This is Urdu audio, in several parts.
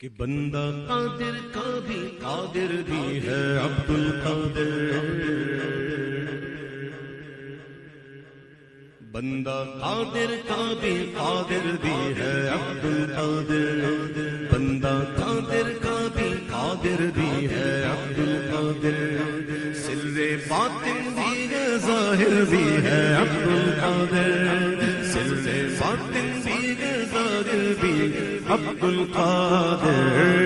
کہ بندہ قادر کا بھی قادر بھی ہے عبد القادر، بندہ قادر کا بھی قادر بھی ہے عبد القادر، بندہ قادر کا بھی قادر بھی ہے عبد القادر، سر باطن بھی ہے ظاہر بھی ہے عبد القادر، سر باطن بھی ہے ظاہر بھی عبد القادر،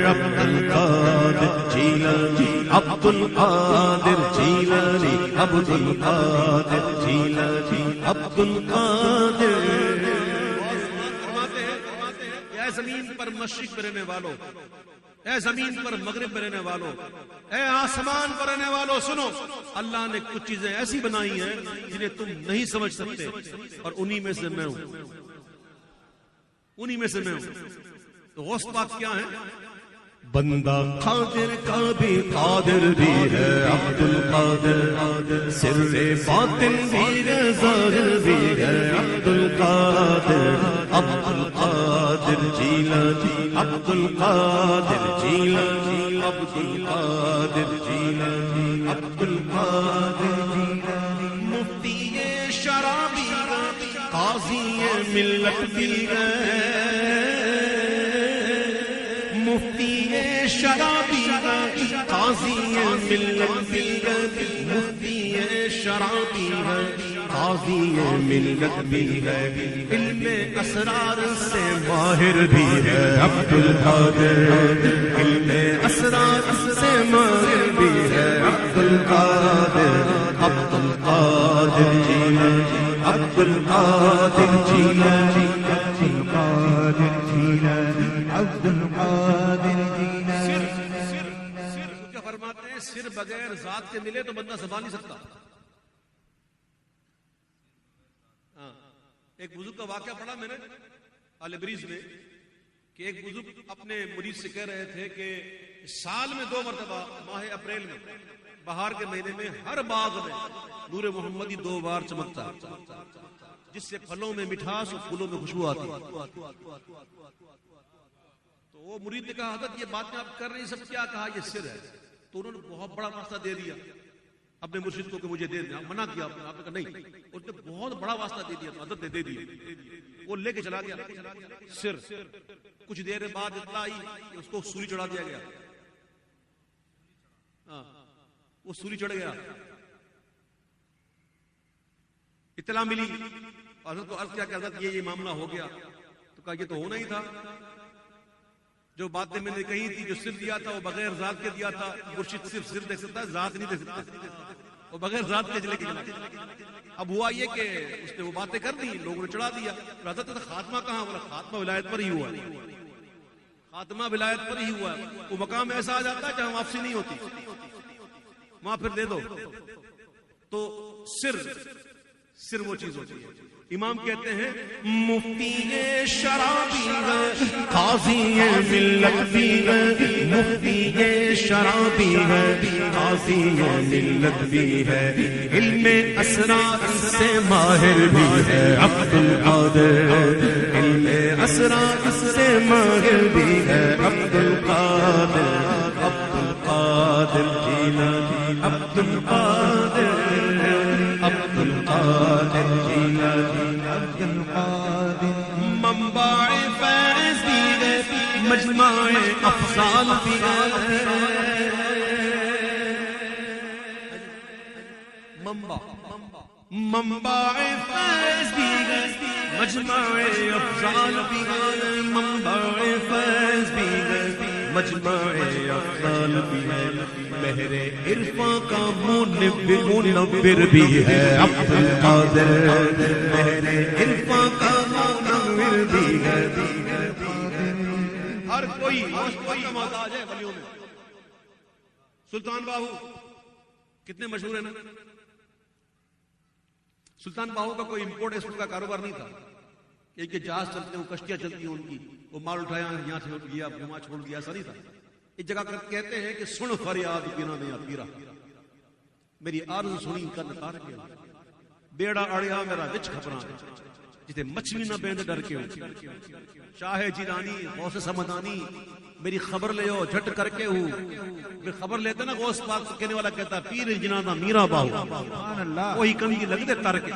عبد القادر جیلانی، عبد القادر جیلانی، عبد القادر جیلانی، عبد القادر۔ اے زمین پر مشرق میں رہنے والوں، اے زمین پر مغرب میں رہنے والوں، اے آسمان پر رہنے والوں، سنو، اللہ نے کچھ چیزیں ایسی بنائی ہیں جنہیں تم نہیں سمجھ سکتے، اور انہی میں سے میں ہوں، انہی میں سے میں ہوں۔ تو غوث پاک کیا ہے؟ بندہ قادر کا بھی قادر بھی ہے عبد القادر، سر باطن بھی ہے ظاہر بھی ہے عبد القادر، عبد القادر جیلانی، عبد القادر جیلانی، عبد القادر جیلانی، عبد القادر جیلانی، مفتی شرابی قاضی ملت بھی ہے، مفتی شرابی قاضی ملت بھی ہے، مفتی شرابی قاضی ملت بھی ہے، علم اسرار سے ماہر بھی ہے عبد القادر، علم اسرار سے ماہر بھی ہے عبد القادر، عبد القادر جیلانی، عبد القادر جیلانی، عبد القادر جیلانی، عبد القادر جیلانی۔ کیا فرماتے ہیں؟ سر بغیر ذات کے ملے تو بندہ سنبھال نہیں سکتا۔ ایک بزرگ کا واقعہ پڑھا میں نے البریز میں کہ ایک بزرگ اپنے مرید سے کہہ رہے تھے کہ سال میں 2 مرتبہ ماہ اپریل میں بہار کے مہینے میں ہر باغ میں نور محمدی 2 بار چمکتا ہے، جس سے پھلوں میں مٹھاس اور پھولوں میں خوشبو آتی ہے۔ تو وہ مرید نے کہا حضرت یہ باتیں آپ کر رہی ہیں سب، کیا کہا یہ سر ہے؟ تو انہوں نے بہت بڑا واسطہ دے دیا اپنے مرشد کو کہ مجھے دے دیں، منع کیا آپ نے کہا نہیں، اس نے بہت بڑا واسطہ دے دیا، حضرت نے دے دیا، وہ لے کے چلا گیا سر۔ کچھ دیر بعد اطلاع آئی کہ اس کو سولی چڑھا دیا گیا، وہ سولی چڑھ گیا، اطلاع ملی، حضرت کو عرض کیا کہ حضرت یہ معاملہ ہو گیا، تو کہا یہ تو ہونا ہی تھا، جو باتیں میں نے کہی تھی، جو سر دیا تھا وہ بغیر ذات کے دیا تھا، مرشد صرف سر دے سکتا ہے، ذات نہیں دے سکتا، وہ بغیر ذات کے چلے گئے۔ اب ہوا یہ کہ اس نے وہ باتیں کر دی، لوگوں نے چڑھا دیا، حضرت خاتمہ کہاں؟ بولا خاتمہ ولایت پر ہی ہوا، خاتمہ ولایت پر ہی ہوا، وہ مقام ایسا آ جاتا ہے جہاں واپسی نہیں ہوتی، وہاں پھر دے دو۔ تو سر وہ چیز ہوتی ہے۔ امام کہتے ہیں مفتی شرابی قاضی ملت بھی ہے، مفتی شرابی قاضی ملت بھی ہے، علم اسرار سے ماہر بھی ہے عبد القادر، علم اسرار سے ماہر بھی ہے عبد القادر، عبد القادر جیلانی، عبد القادر، عبد القادر جیلانی، عبد القادر۔ منبع فیض بھی ہے، مجمع افضال بھی ہے، منبع فیض بھی ہے، مجمع افضال بھی ہے، منبع فیض بھی ہے، مجمع افضال بھی ہے، مہر عرفاں کا منور بھی ہے عبد القادر، مہر عرفاں کا منور بھی ہے۔ ہر کوئی کا محتاج ہے ولیوں میں۔ سلطان باہو کتنے مشہور ہیں نا، سلطان باہو کا کوئی امپورٹ ایکسپورٹ کا کاروبار نہیں تھا، ایک جہاز چلتے ہیں، کشتیاں چلتی ہیں ان کی، وہ مال اٹھایا یہاں سے گیا وہاں چھوڑ دیا، ایسا نہیں تھا۔ ایک جگہ کہتے ہیں کہ سن فریاد پینا میں پیرا، میری آرزو سنی کر نکار کیا، بیڑا اڑیا میرا وچ کھپرا، جتے مچھلی نہ بیند ڈر کے، شاہ جیلانی غوث سمدانی میری خبر لے آؤ جھٹ کر کے ہوں. پھر خبر لیتے نا غوث پاک سے کہنے والا کہتا پیر جنازہ میرا باہو, وہی کنگی لگ دے تر کے.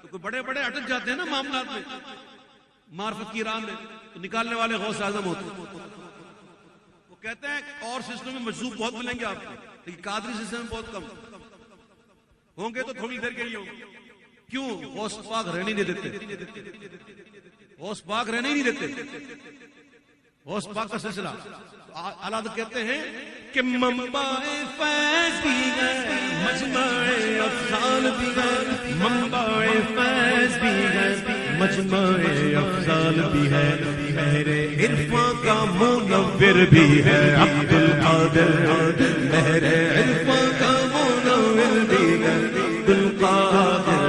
تو کوئی بڑے بڑے اٹک جاتے ہیں نا معاملات میں معرفت کی راہ میں, تو نکالنے والے غوث اعظم ہوتے. وہ کہتے ہیں اور سسٹم میں مجذوب بہت ملیں گے آپ کو, لیکن قادری سسٹم میں بہت کم ہوں گے, تو تھوڑی دیر کے لیے ہوں گے. کیوں؟ غوث پاک رہنے نہیں دیتے, غوث پاک رہنے ہی نہیں دیتے. غوث پاک کا سلسلہ اعلیٰ کہتے ہیں کہ منبع فیض بھی ہے, مجمع افضال بھی ہے, منبع فیض بھی ہے, مجمع افضال بھی ہے, میرے عرفاں کا منور بھی ہے عبد القادر, میرے عرفاں کا منور بھی ہے عبد القادر,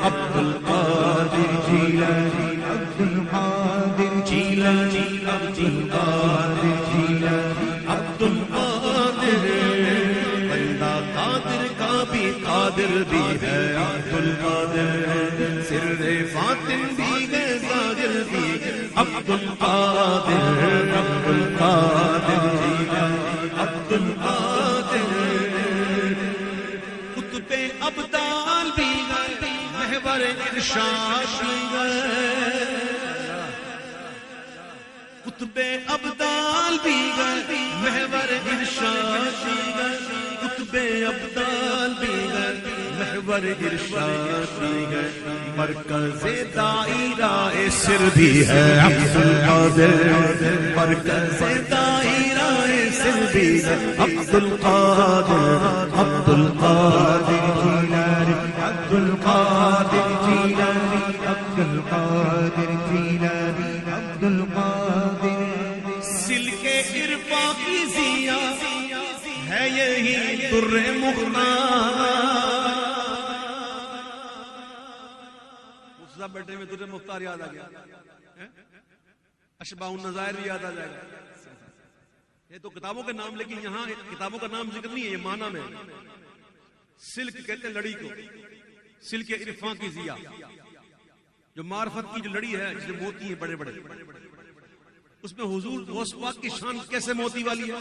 عبد القادر جیلانی, عبد القادر جیلانی, عبد القادر جیلانی, عبد القادر. بندہ قادر کا بھی قادر بھی ہے عبد القادر, سر باطن بھی ہے ظاہر بھی عبد القادر, عبد القادر جیلانی, عبد القادر. قطب ابدال بھی ہے, محور ارشاد بھی ہے, قطب ابدال بھی گئے, محور ارشاد بھی گئے, قطب ابدال بھی گئے, محور ارشاد بھی گئے, مرکز دائرہ سر بھی ہے عبد القادر, مرکز دائرہ سر بھی ہے عبد القادر, عبد القادر جیلانی, عبد القادر جیلانی, عبد القادر جیلانی, عبد القادر. سلک عرفاں کی ضیا ہے یہی در مختار. مفتی بیٹھے میں در مختار یاد آ گیا, اشباح النظائر بھی یاد آ جائے گا. یہ تو کتابوں کے نام, لیکن یہاں کتابوں کا نام ذکر نہیں ہے, یہ معنی میں. سلک کہتے ہیں لڑی کو, سلک عرفاں کی ضیا, جو معرفت کی جو لڑی ہے جس میں موتی ہیں بڑے بڑے, اس میں حضور غوث پاک کی شان کیسے موتی والی ہے.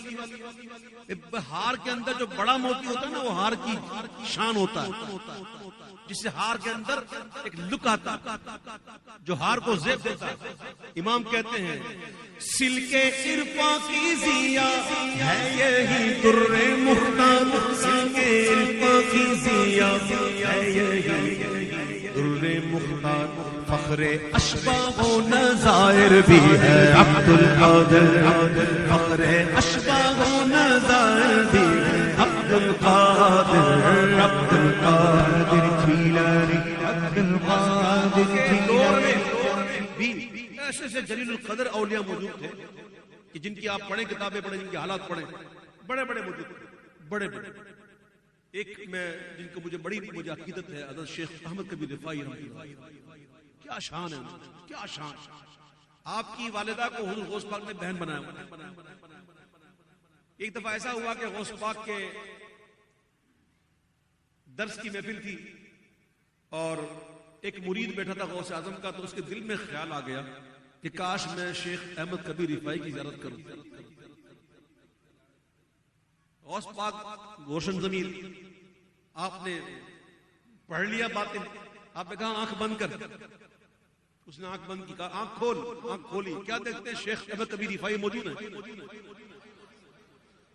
ہار کے اندر جو بڑا موتی ہوتا ہے نا, وہ ہار کی شان ہوتا ہے, جس سے ہار کے اندر ایک لک آتا ہے جو ہار کو زیب دیتا ہے. امام کہتے ہیں سلک عرفاں کی ضیا ہے یہی در مختار, سلک عرفاں کی ضیا ہے یہی در مختار. فخر اشباح و نظائر بھی ہے عبد القادر, فخر اشباح و نظائر بھی ہے عبد القادر, عبد القادر جیلانی, عبد القادر جیلانی. ایسے سے جلیل القدر اولیاء موجود تھے کہ جن کی آپ پڑھیں, کتابیں پڑھیں, جن کے حالات پڑھیں, بڑے بڑے موجود تھے, بڑے بڑے. ایک میں جن کو مجھے عقیدت ہے, حضرت شیخ احمد کبیر رفاعی رحمۃ اللہ. کیا شان ہے, کیا شان. آپ کی والدہ کو حضور غوث پاک نے بہن بنایا. ایک دفعہ ایسا ہوا کہ غوث پاک کے درس کی محفل تھی اور ایک مرید بیٹھا تھا غوث اعظم کا, تو اس کے دل میں خیال آ گیا کہ کاش میں شیخ احمد کبیر رفاعی کی زیارت کروں. غوث پاک روشن ضمیر, آپ نے پڑھ لیا باتیں, آپ نے کہا آنکھ بند کر. اس نے آنکھ بند کی, کہا آنکھ کھول. آنکھ کھولی, کیا دیکھتے ہیں شیخ احمد کبیر رفاعی موجود ہیں.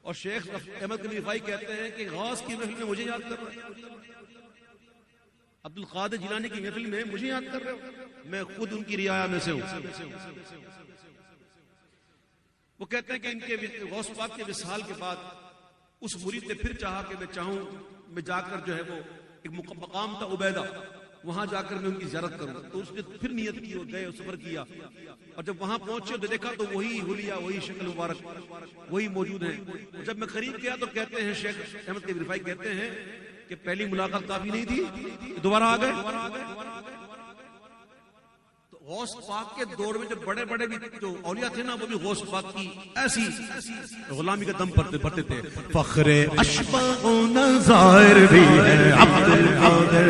اور شیخ احمد کبیر رفاعی کہتے ہیں کہ غوث کی محفل میں مجھے یاد کر رہے ہیں, عبد القادر جیلانی کی محفل میں مجھے یاد کر رہے ہو, میں خود ان کی رعایا میں سے ہوں. وہ کہتے ہیں کہ ان کے غوث پاک کے وصال کے بعد اس مرید نے پھر چاہا کہ میں چاہوں میں جا کر جو ہے وہ ایک مقام تھا عبیدہ, وہاں جا کر میں ان کی زیارت کروں. تو اس نے پھر نیت کی اور گئے اور سفر کیا, اور جب وہاں پہنچے تو دیکھا تو وہی حلیہ, وہی شکل مبارک وہی موجود ہیں. جب میں قریب گیا تو کہتے ہیں شیخ احمد کبیر رفاعی کہتے ہیں کہ پہلی ملاقات کافی نہیں تھی, دوبارہ آ گئے. تو غوث پاک کے دور میں جو بڑے بڑے بھی جو اولیاء تھے نا, وہ بھی غوث پاک کی ایسی غلامی کا دم بھرتے تھے. فخر اشباح و نظائر بھی ہے عبد القادر,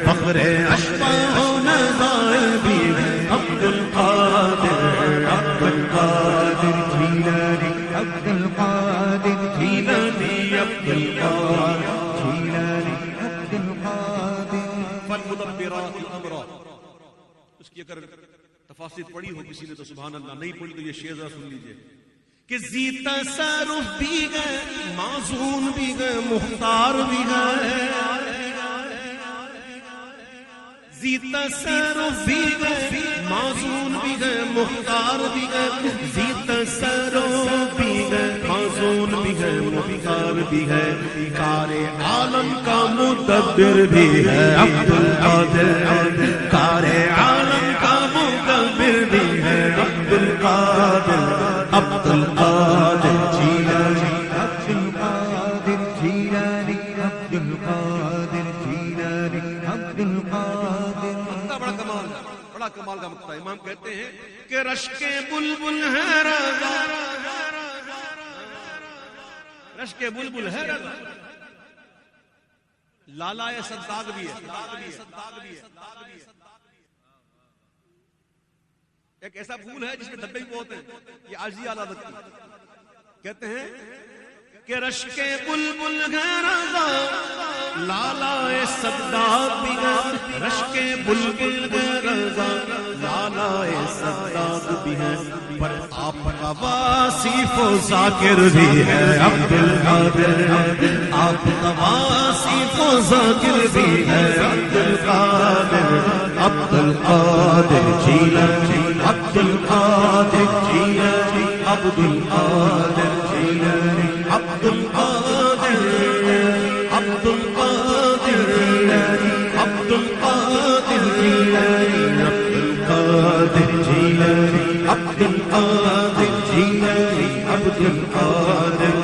فخر اشباح و نظائر بھی ہے عبد القادر, عبد القادر جیلانی عبد القادر جیلانی عبد القادر جیلانی عبد القادر فالمدبرات امرا. اس کی اگر تفاسیر پڑھی ہو کسی نے تو سبحان اللہ، نہیں پڑھی تو یہ شعر ذرا سن لیجئے کہ زی تصرف بھی گئے، معزون بھی گئے، مختار بھی گئے. زی تصرف بھی گئے، معزون بھی گئے، مختار بھی گئے. زی تصرف بھی گئے، معزون بھی گئے، مختار بھی ہے. کار عالم کا مدبر بھی ہے عبد القادر. کار عالم کا مدبر بھی ہے عبد القادر. عبد القادر جیلانی عبد القادر جیلانی عبد القادر جیلانی عبد القادر. بڑا کمال ہے، بڑا کمال کا مقطع. امام کہتے ہیں کہ رشک بلبل ہے رضا، رشک بلبل ہے رضا. لالا صداق بھی ہے. ایک ایسا پھول ہے جس میں دھبے بھی بہت ہیں. یہ عاجزی اعلی حضرت کی کہتے ہیں کہ رشک بلبل ہے رضا، لالا صداق بھی ہے. رشک بلبل ہے رضا، لالا صداق بھی ہے. پر آپ کا واصف و ذاکر بھی ہے عبد القادر. آپ کا واصف و ذاکر بھی ہے عبد القادر. عبد القادر جیلانی عبد القادر جیلانی عبد القادر جیلانی عبد القادر. عبد القادر جیلانی عبد القادر جیلانی عبد القادر جیلانی عبد القادر جیلانی عبد القادر.